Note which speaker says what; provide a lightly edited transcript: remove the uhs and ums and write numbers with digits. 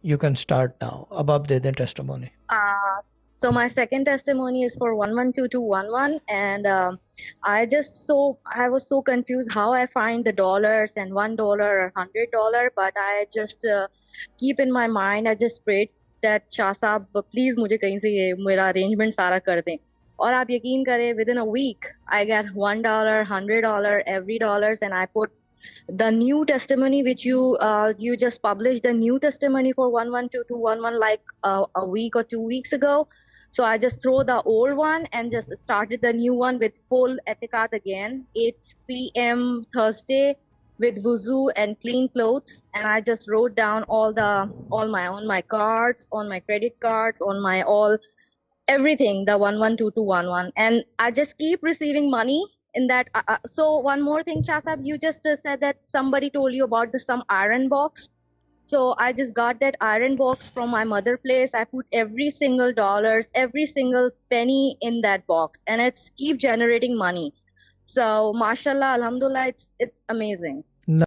Speaker 1: You can start now. अब आप दे दें testimony.
Speaker 2: So my second testimony is for 112211, and I was so confused how I find the dollars and $1 or $100, but I just keep in my mind. I just prayed that Shah Saab, please मुझे कहीं से ये मेरा arrangement सारा कर दें. और आप यकीन करें, within a week I got $1, $100, every dollars, and I put the new testimony which you just published, the new testimony for 112211, like a week or 2 weeks ago. So I just throw the old one and just started the new one with full etiquette again, 8 p.m. Thursday, with wuzu and clean clothes. And I just wrote down all my on my cards, on my credit cards, on my all everything, the 112211, and I just keep receiving money in that. So one more thing, Chasab, you just said that somebody told you about some iron box. So I just got that iron box from my mother place. I put every single dollars, every single penny in that box, and it's keep generating money. So mashallah, alhamdulillah, it's amazing.